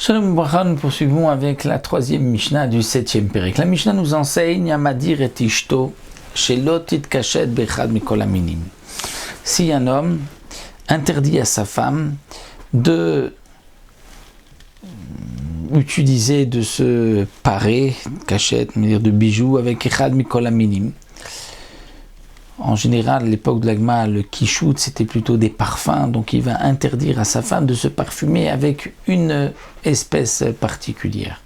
Shalom Bracha, nous poursuivons avec la troisième Mishnah du 7e Pérek. La Mishnah nous enseigne Amadir et Ishto, Shelo titkashet bechad mikol haminim. Si un homme interdit à sa femme de utiliser, de se parer, cachette, dire de bijoux avec echad mikol haminim. En général, à l'époque de l'Agma, le kishout, c'était plutôt des parfums, donc il va interdire à sa femme de se parfumer avec une espèce particulière.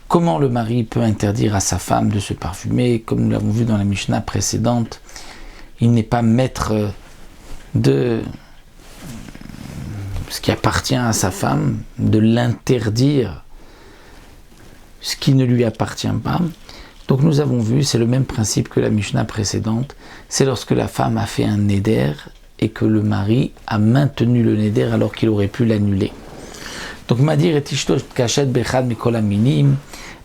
Comment le mari peut interdire à sa femme de se parfumer? Comme nous l'avons vu dans la Mishnah précédente, il n'est pas maître de ce qui appartient à sa femme, de l'interdire ce qui ne lui appartient pas. Donc nous avons vu, c'est le même principe que la Mishnah précédente, c'est lorsque la femme a fait un néder et que le mari a maintenu le néder alors qu'il aurait pu l'annuler. Donc Madir et Ishto kachet bechad mikol haminim,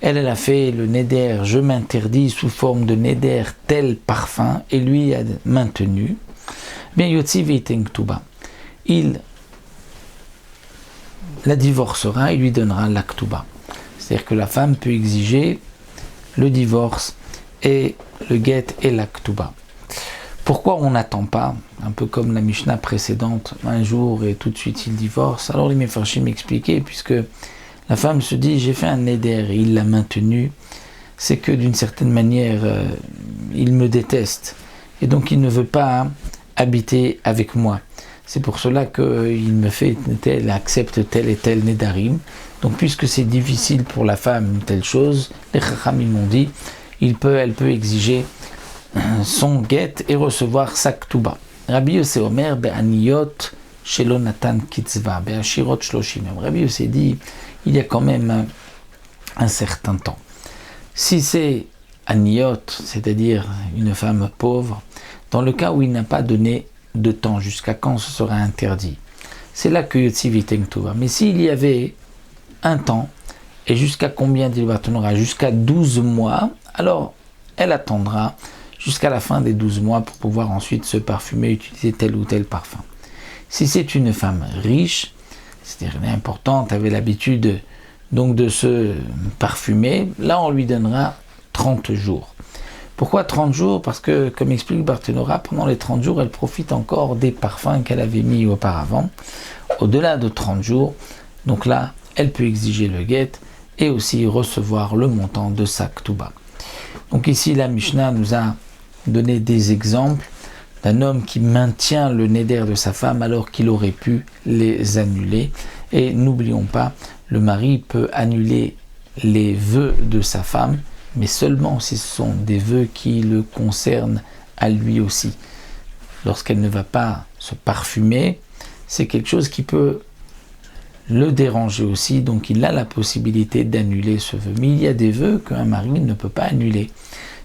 elle a fait le néder, je m'interdis sous forme de néder tel parfum, et lui a maintenu. Bien yotzi veiten ktuba, il la divorcera et lui donnera la ktuba. C'est-à-dire que la femme peut exiger le divorce et le get et la ktuba. Pourquoi on n'attend pas, un peu comme la Mishnah précédente, un jour et tout de suite il divorce? Alors les Mefarshim m'expliquaient, puisque la femme se dit j'ai fait un néder et il l'a maintenu, c'est que d'une certaine manière il me déteste et donc il ne veut pas habiter avec moi. C'est pour cela qu'il me fait tel, accepte tel et tel nédarim. Donc puisque c'est difficile pour la femme une telle chose, les Chachamim m'ont dit, elle peut exiger son get et recevoir sa ktuba. Rabbi Yossé Omer be'aniyot shelo natan kitzva be'ashirot shloshim. Rabbi Yossé dit, il y a quand même un certain temps. Si c'est aniyot, c'est-à-dire une femme pauvre, dans le cas où il n'a pas donné de temps, jusqu'à quand ce sera interdit, c'est là que yotzi viten ktuba. Mais s'il y avait un temps, et jusqu'à combien il attendra? Jusqu'à 12 mois, alors elle attendra jusqu'à la fin des 12 mois pour pouvoir ensuite se parfumer, utiliser tel ou tel parfum. Si c'est une femme riche, c'est-à-dire importante, avait l'habitude donc de se parfumer, là on lui donnera 30 jours. Pourquoi 30 jours? Parce que, comme explique Barthénora, pendant les 30 jours, elle profite encore des parfums qu'elle avait mis auparavant. Au-delà de 30 jours, donc là, elle peut exiger le get et aussi recevoir le montant de sa ktuba. Donc ici, la Mishnah nous a donné des exemples d'un homme qui maintient le néder de sa femme alors qu'il aurait pu les annuler. Et n'oublions pas, le mari peut annuler les vœux de sa femme, mais seulement si ce sont des vœux qui le concernent à lui aussi. Lorsqu'elle ne va pas se parfumer, c'est quelque chose qui peut le déranger aussi, donc il a la possibilité d'annuler ce vœu. Mais il y a des vœux qu'un mari ne peut pas annuler.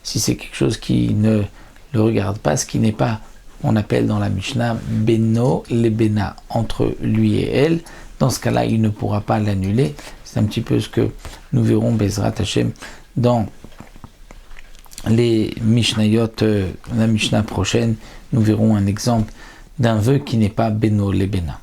Si c'est quelque chose qui ne le regarde pas, ce qui n'est pas, on appelle dans la Mishnah, beno lebena, entre lui et elle, dans ce cas-là, il ne pourra pas l'annuler. C'est un petit peu ce que nous verrons, Bezrat Hashem, dans les Mishnayot, la Mishnah prochaine, nous verrons un exemple d'un vœu qui n'est pas beno lebena.